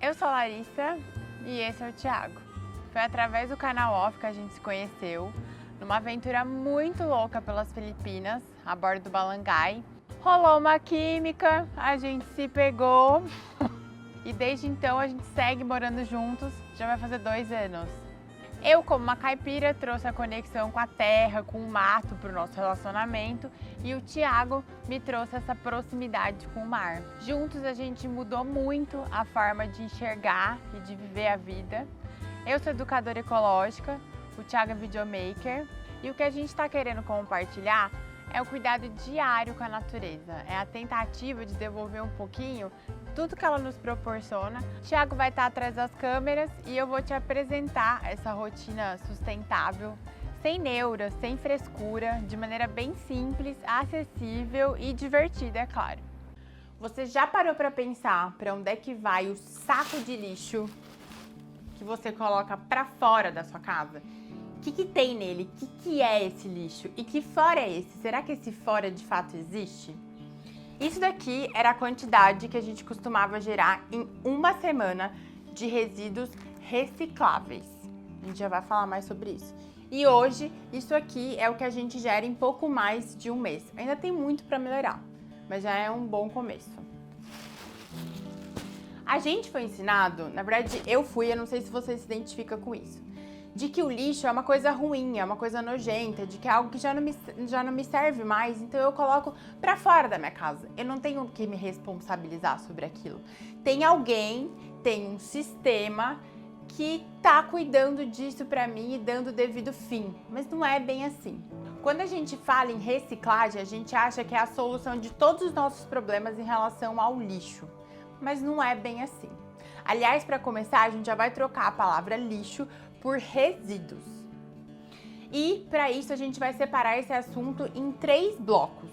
Eu sou a Larissa e esse é o Thiago. Foi através do canal Off que a gente se conheceu, numa aventura muito louca pelas Filipinas, a bordo do Balangai. Rolou uma química, a gente se pegou e desde então a gente segue morando juntos, já vai fazer 2 anos. Eu, como uma caipira, trouxe a conexão com a terra, com o mato para o nosso relacionamento e o Thiago me trouxe essa proximidade com o mar. Juntos a gente mudou muito a forma de enxergar e de viver a vida. Eu sou educadora ecológica, o Thiago é videomaker e o que a gente está querendo compartilhar é o cuidado diário com a natureza, é a tentativa de devolver um pouquinho tudo que ela nos proporciona. O Thiago vai estar atrás das câmeras e eu vou te apresentar essa rotina sustentável, sem neura, sem frescura, de maneira bem simples, acessível e divertida, é claro. Você já parou para pensar para onde é que vai o saco de lixo que você coloca para fora da sua casa? O que tem nele? O que é esse lixo? E que fora é esse? Será que esse fora de fato existe? Isso daqui era a quantidade que a gente costumava gerar em uma semana de resíduos recicláveis. A gente já vai falar mais sobre isso. E hoje, isso aqui é o que a gente gera em pouco mais de um mês. Ainda tem muito para melhorar, mas já é um bom começo. A gente foi ensinado, na verdade eu não sei se você se identifica com isso, de que o lixo é uma coisa ruim, é uma coisa nojenta, de que é algo que já não me serve mais, então eu coloco pra fora da minha casa. Eu não tenho que me responsabilizar sobre aquilo. Tem alguém, tem um sistema que tá cuidando disso pra mim e dando o devido fim, mas não é bem assim. Quando a gente fala em reciclagem, a gente acha que é a solução de todos os nossos problemas em relação ao lixo, mas não é bem assim. Aliás, para começar, a gente já vai trocar a palavra lixo por resíduos. E para isso a gente vai separar esse assunto em 3 blocos.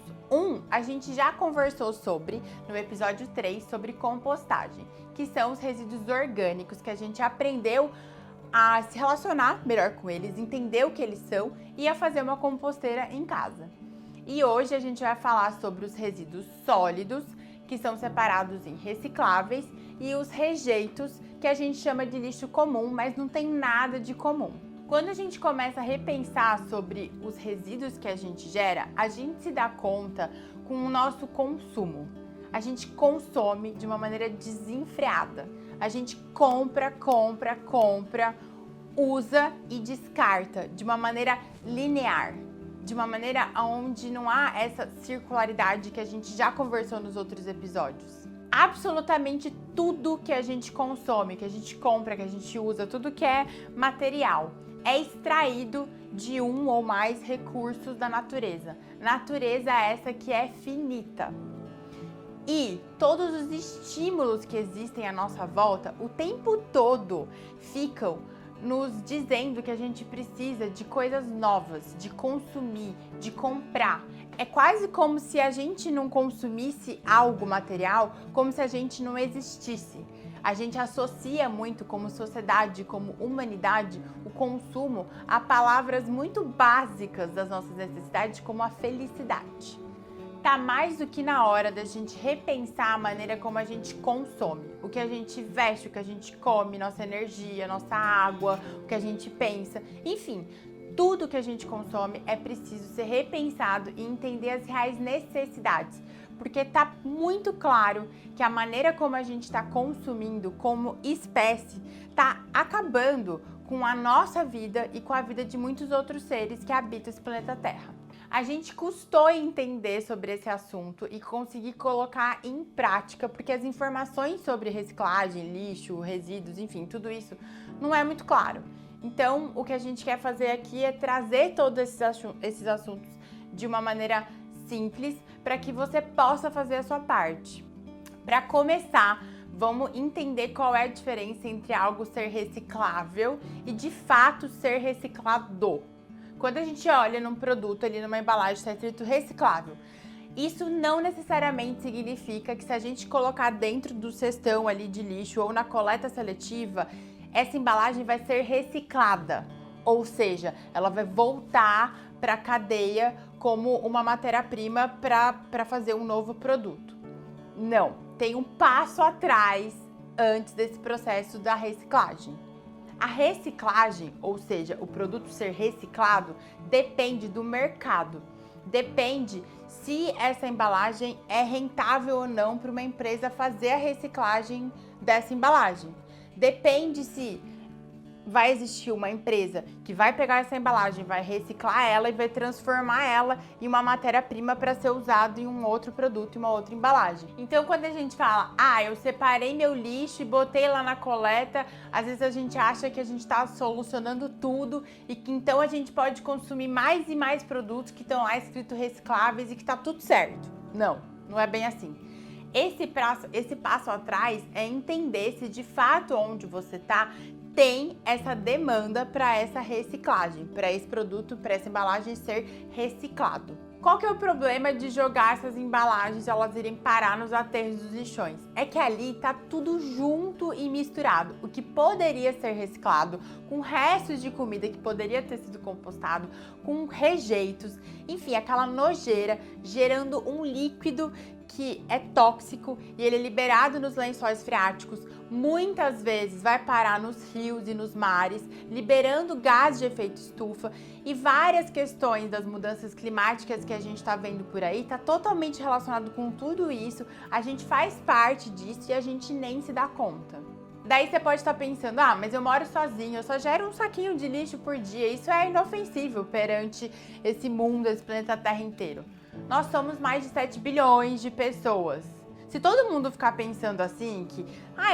A gente já conversou sobre, no episódio 3, sobre compostagem, que são os resíduos orgânicos que a gente aprendeu a se relacionar melhor com eles, entender o que eles são e a fazer uma composteira em casa. E hoje a gente vai falar sobre os resíduos sólidos, que são separados em recicláveis, e os rejeitos, que a gente chama de lixo comum, mas não tem nada de comum. Quando a gente começa a repensar sobre os resíduos que a gente gera, a gente se dá conta com o nosso consumo. A gente consome de uma maneira desenfreada. A gente compra, usa e descarta de uma maneira linear. De uma maneira onde não há essa circularidade que a gente já conversou nos outros episódios. Absolutamente tudo que a gente consome, que a gente compra, que a gente usa, tudo que é material, é extraído de um ou mais recursos da natureza. Natureza essa que é finita. E todos os estímulos que existem à nossa volta, o tempo todo, ficam nos dizendo que a gente precisa de coisas novas, de consumir, de comprar. É quase como se a gente não consumisse algo material, como se a gente não existisse. A gente associa muito como sociedade, como humanidade, o consumo a palavras muito básicas das nossas necessidades, como a felicidade. Tá mais do que na hora da gente repensar a maneira como a gente consome, o que a gente veste, o que a gente come, nossa energia, nossa água, o que a gente pensa, enfim, tudo que a gente consome é preciso ser repensado e entender as reais necessidades, porque tá muito claro que a maneira como a gente está consumindo como espécie tá acabando com a nossa vida e com a vida de muitos outros seres que habitam esse planeta Terra. A gente custou entender sobre esse assunto e conseguir colocar em prática, porque as informações sobre reciclagem, lixo, resíduos, enfim, tudo isso não é muito claro. Então, o que a gente quer fazer aqui é trazer todos esses assuntos de uma maneira simples para que você possa fazer a sua parte. Para começar, vamos entender qual é a diferença entre algo ser reciclável e de fato ser reciclado. Quando a gente olha num produto ali numa embalagem está escrito reciclável, isso não necessariamente significa que se a gente colocar dentro do cestão ali de lixo ou na coleta seletiva, essa embalagem vai ser reciclada. Ou seja, ela vai voltar para a cadeia como uma matéria-prima para fazer um novo produto. Não, tem um passo atrás antes desse processo da reciclagem. A reciclagem, ou seja, o produto ser reciclado, depende do mercado. Depende se essa embalagem é rentável ou não para uma empresa fazer a reciclagem dessa embalagem. Depende se vai existir uma empresa que vai pegar essa embalagem, vai reciclar ela e vai transformar ela em uma matéria-prima para ser usado em um outro produto, em uma outra embalagem. Então, quando a gente fala, eu separei meu lixo e botei lá na coleta, às vezes a gente acha que a gente está solucionando tudo e que então a gente pode consumir mais e mais produtos que estão lá escrito recicláveis e que tá tudo certo. Não, não é bem assim. Esse passo atrás é entender se de fato onde você está tem essa demanda para essa reciclagem, para esse produto, para essa embalagem ser reciclado. Qual que é o problema de jogar essas embalagens, elas irem parar nos aterros dos lixões? É que ali tá tudo junto e misturado. O que poderia ser reciclado, com restos de comida que poderia ter sido compostado, com rejeitos, enfim, aquela nojeira, gerando um líquido que é tóxico e ele é liberado nos lençóis freáticos, muitas vezes vai parar nos rios e nos mares, liberando gás de efeito estufa e várias questões das mudanças climáticas que a gente está vendo por aí, está totalmente relacionado com tudo isso, a gente faz parte disso e a gente nem se dá conta. Daí você pode estar pensando, mas eu moro sozinho, eu só gero um saquinho de lixo por dia, isso é inofensivo perante esse mundo, esse planeta Terra inteiro. Nós somos mais de 7 bilhões de pessoas. Se todo mundo ficar pensando assim, que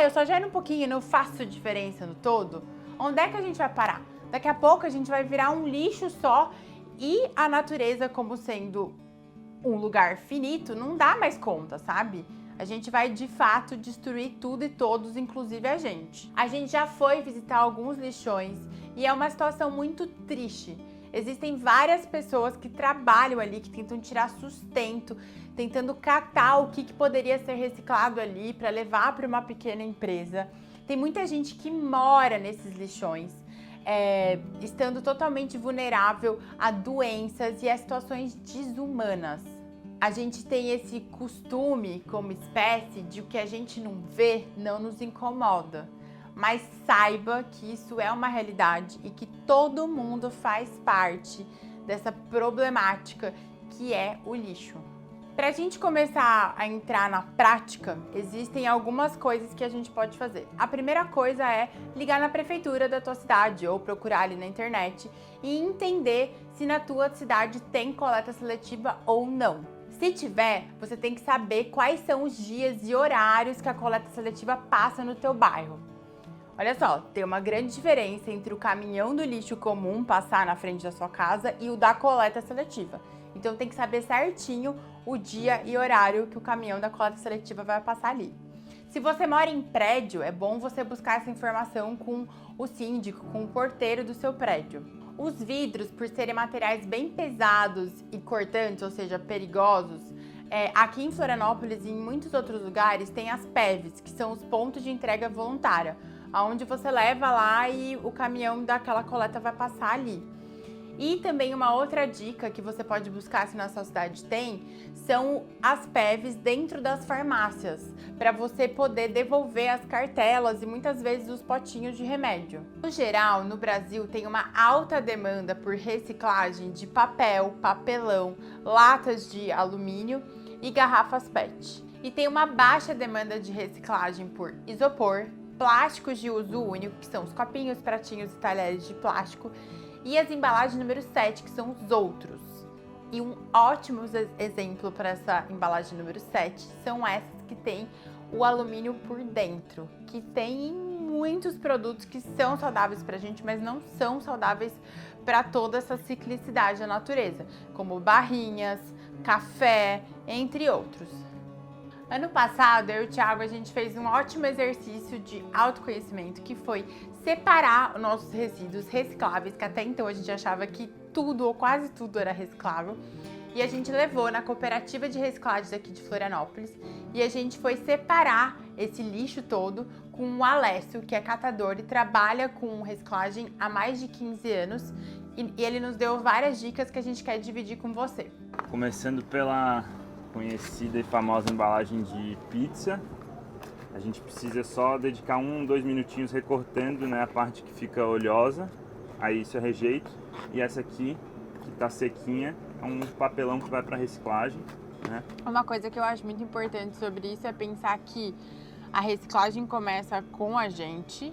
eu só gero um pouquinho e não faço diferença no todo, onde é que a gente vai parar? Daqui a pouco a gente vai virar um lixo só e a natureza, como sendo um lugar finito, não dá mais conta, sabe? A gente vai de fato destruir tudo e todos, inclusive a gente. A gente já foi visitar alguns lixões e é uma situação muito triste. Existem várias pessoas que trabalham ali, que tentam tirar sustento, tentando catar o que poderia ser reciclado ali para levar para uma pequena empresa. Tem muita gente que mora nesses lixões, estando totalmente vulnerável a doenças e a situações desumanas. A gente tem esse costume como espécie de o que a gente não vê não nos incomoda. Mas saiba que isso é uma realidade e que todo mundo faz parte dessa problemática que é o lixo. Para a gente começar a entrar na prática, existem algumas coisas que a gente pode fazer. A primeira coisa é ligar na prefeitura da tua cidade ou procurar ali na internet e entender se na tua cidade tem coleta seletiva ou não. Se tiver, você tem que saber quais são os dias e horários que a coleta seletiva passa no teu bairro. Olha só, tem uma grande diferença entre o caminhão do lixo comum passar na frente da sua casa e o da coleta seletiva. Então tem que saber certinho o dia e horário que o caminhão da coleta seletiva vai passar ali. Se você mora em prédio, é bom você buscar essa informação com o síndico, com o porteiro do seu prédio. Os vidros, por serem materiais bem pesados e cortantes, ou seja, perigosos, aqui em Florianópolis e em muitos outros lugares tem as PEVs, que são os pontos de entrega voluntária, onde você leva lá e o caminhão daquela coleta vai passar ali. E também uma outra dica que você pode buscar se na sua cidade tem, são as PEVs dentro das farmácias, para você poder devolver as cartelas e muitas vezes os potinhos de remédio. No geral, no Brasil tem uma alta demanda por reciclagem de papel, papelão, latas de alumínio e garrafas PET. E tem uma baixa demanda de reciclagem por isopor, plásticos de uso único, que são os copinhos, pratinhos e talheres de plástico, e as embalagens número 7, que são os outros. E um ótimo exemplo para essa embalagem número 7 são essas que tem o alumínio por dentro, que tem em muitos produtos que são saudáveis para a gente, mas não são saudáveis para toda essa ciclicidade da natureza, como barrinhas, café, entre outros. Ano passado, eu e o Thiago, a gente fez um ótimo exercício de autoconhecimento, que foi separar os nossos resíduos recicláveis, que até então a gente achava que tudo ou quase tudo era reciclável. E a gente levou na cooperativa de reciclagem daqui de Florianópolis e a gente foi separar esse lixo todo com o Alessio, que é catador e trabalha com reciclagem há mais de 15 anos. E ele nos deu várias dicas que a gente quer dividir com você. Começando pela conhecida e famosa embalagem de pizza, A gente precisa só dedicar 2 minutinhos recortando, né, a parte que fica oleosa. Aí isso é rejeito. E essa aqui, que tá sequinha, é um papelão que vai para reciclagem, né? Uma coisa que eu acho muito importante sobre isso é pensar que a reciclagem começa com a gente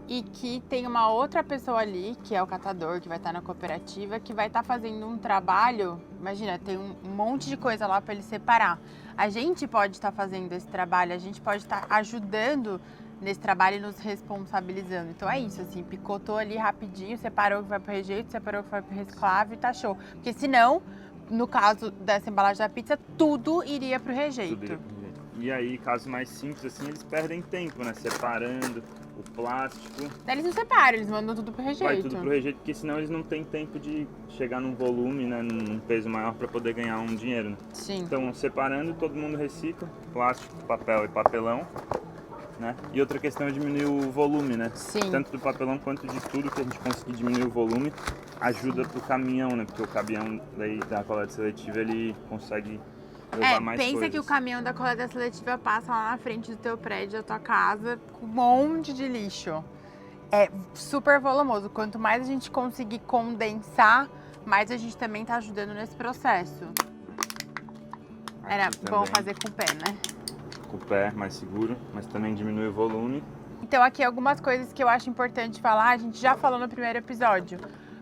e que tem uma outra pessoa ali, que é o catador, que vai estar na cooperativa, que vai estar fazendo um trabalho. Imagina, tem um monte de coisa lá para ele separar. A gente pode estar fazendo esse trabalho, a gente pode estar ajudando nesse trabalho e nos responsabilizando. Então é isso, assim, picotou ali rapidinho, separou o que vai pro rejeito, separou o que vai pro reciclável e tá show. Porque senão, no caso dessa embalagem da pizza, tudo iria pro rejeito. Tudo iria pro rejeito. E aí, casos mais simples assim, eles perdem tempo, né? Separando o plástico. Daí eles não separam, eles mandam tudo pro rejeito. Vai tudo pro rejeito, porque senão eles não têm tempo de chegar num volume, né? Num peso maior para poder ganhar um dinheiro, né? Sim. Então, separando, todo mundo recicla, plástico, papel e papelão. Né? E outra questão é diminuir o volume, né? Sim. Tanto do papelão quanto de tudo que a gente conseguir diminuir o volume ajuda pro caminhão, né? Porque o caminhão da coleta seletiva ele consegue levar mais coisas. Pensa que o caminhão da coleta seletiva passa lá na frente do teu prédio, da tua casa, com um monte de lixo. É super volumoso. Quanto mais a gente conseguir condensar, mais a gente também tá ajudando nesse processo. Era bom fazer com o pé, né? Com o pé mais seguro, mas também diminui o volume. Então aqui algumas coisas que eu acho importante falar, a gente já falou no primeiro episódio.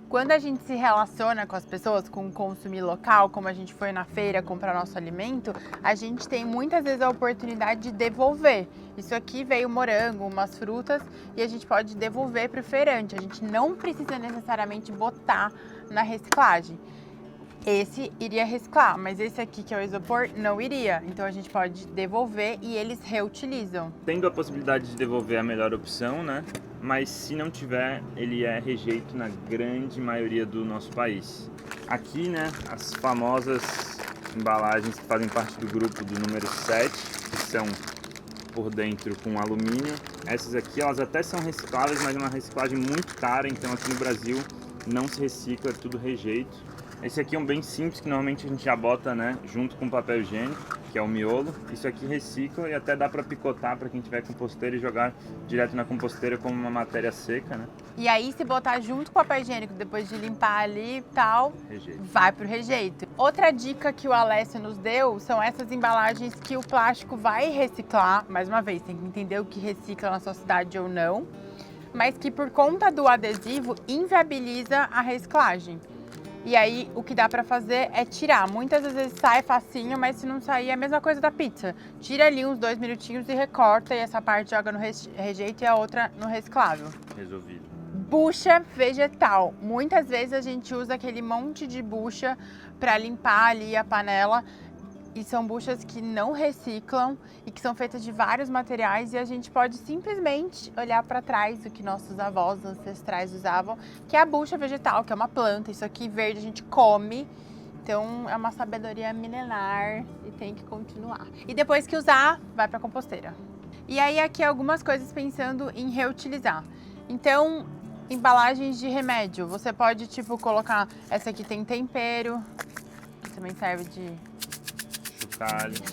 Quando a gente se relaciona com as pessoas, com o consumir local, como a gente foi na feira comprar nosso alimento, a gente tem muitas vezes a oportunidade de devolver. Isso aqui veio morango, umas frutas, e a gente pode devolver para o feirante. A gente não precisa necessariamente botar na reciclagem. Esse iria reciclar, mas esse aqui, que é o isopor, não iria. Então a gente pode devolver e eles reutilizam. Tendo a possibilidade de devolver, é a melhor opção, né? Mas se não tiver, ele é rejeito na grande maioria do nosso país. Aqui, né, as famosas embalagens que fazem parte do grupo do número 7, que são por dentro com alumínio. Essas aqui, elas até são recicláveis, mas é uma reciclagem muito cara, então aqui no Brasil não se recicla, é tudo rejeito. Esse aqui é um bem simples, que normalmente a gente já bota, né, junto com papel higiênico, que é o miolo. Isso aqui recicla e até dá para picotar para quem tiver composteira e jogar direto na composteira como uma matéria seca, né? E aí, se botar junto com o papel higiênico, depois de limpar ali e tal, rejeito. Vai pro rejeito. Outra dica que o Alessio nos deu são essas embalagens que o plástico vai reciclar. Mais uma vez, tem que entender o que recicla na sua cidade ou não. Mas que por conta do adesivo, inviabiliza a reciclagem. E aí, o que dá pra fazer é tirar. Muitas vezes sai facinho, mas se não sair, é a mesma coisa da pizza. Tira ali uns 2 minutinhos e recorta, e essa parte joga no rejeito e a outra no reciclável. Resolvido. Bucha vegetal. Muitas vezes a gente usa aquele monte de bucha pra limpar ali a panela. E são buchas que não reciclam e que são feitas de vários materiais, e a gente pode simplesmente olhar para trás do que nossos avós ancestrais usavam, que é a bucha vegetal, que é uma planta. Isso aqui verde a gente come, então é uma sabedoria milenar e tem que continuar. E depois que usar, vai para composteira. E aí aqui algumas coisas pensando em reutilizar. Então, embalagens de remédio, você pode tipo colocar, essa aqui tem tempero, que também serve de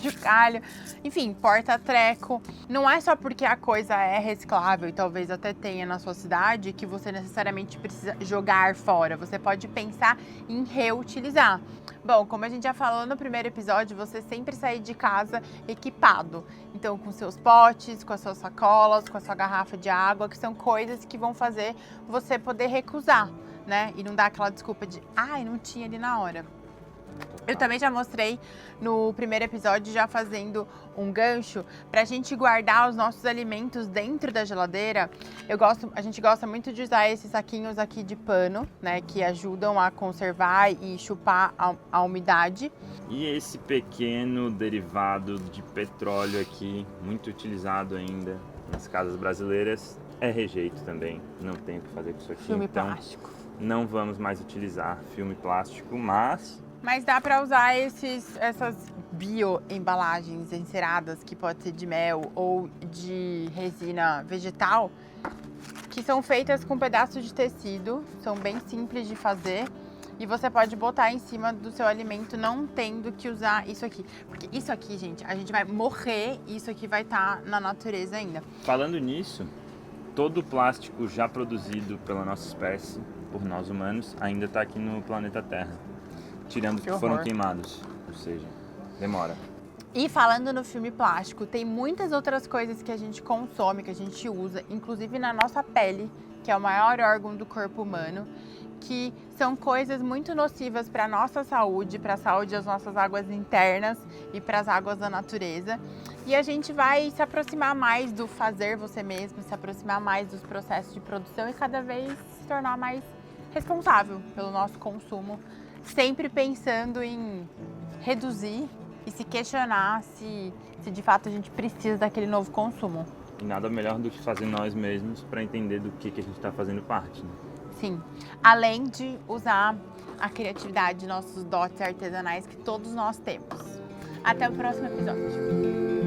chocalho, enfim, porta-treco. Não é só porque a coisa é reciclável e talvez até tenha na sua cidade que você necessariamente precisa jogar fora. Você pode pensar em reutilizar. Bom, como a gente já falou no primeiro episódio, você sempre sair de casa equipado. Então, com seus potes, com as suas sacolas, com a sua garrafa de água, que são coisas que vão fazer você poder recusar, né? E não dar aquela desculpa de, ai, não tinha ali na hora. Eu também já mostrei no primeiro episódio, já fazendo um gancho, pra gente guardar os nossos alimentos dentro da geladeira. A gente gosta muito de usar esses saquinhos aqui de pano, né, que ajudam a conservar e chupar a umidade. E esse pequeno derivado de petróleo aqui, muito utilizado ainda nas casas brasileiras, é rejeito também. Não tem o que fazer com isso aqui. Filme então, plástico. Não vamos mais utilizar filme plástico, mas dá para usar essas bioembalagens enceradas, que pode ser de mel ou de resina vegetal, que são feitas com pedaços de tecido, são bem simples de fazer. E você pode botar em cima do seu alimento não tendo que usar isso aqui. Porque isso aqui, gente, a gente vai morrer e isso aqui vai estar na natureza ainda. Falando nisso, todo o plástico já produzido pela nossa espécie, por nós humanos, ainda está aqui no planeta Terra. Tirando os que foram queimados, ou seja, demora. E falando no filme plástico, tem muitas outras coisas que a gente consome, que a gente usa, inclusive na nossa pele, que é o maior órgão do corpo humano, que são coisas muito nocivas para a nossa saúde, para a saúde das nossas águas internas e para as águas da natureza. E a gente vai se aproximar mais do fazer você mesmo, se aproximar mais dos processos de produção e cada vez se tornar mais responsável pelo nosso consumo, sempre pensando em reduzir e se questionar se de fato a gente precisa daquele novo consumo. E nada melhor do que fazer nós mesmos para entender do que a gente está fazendo parte, né? Sim, além de usar a criatividade, nossos dotes artesanais que todos nós temos. Até o próximo episódio.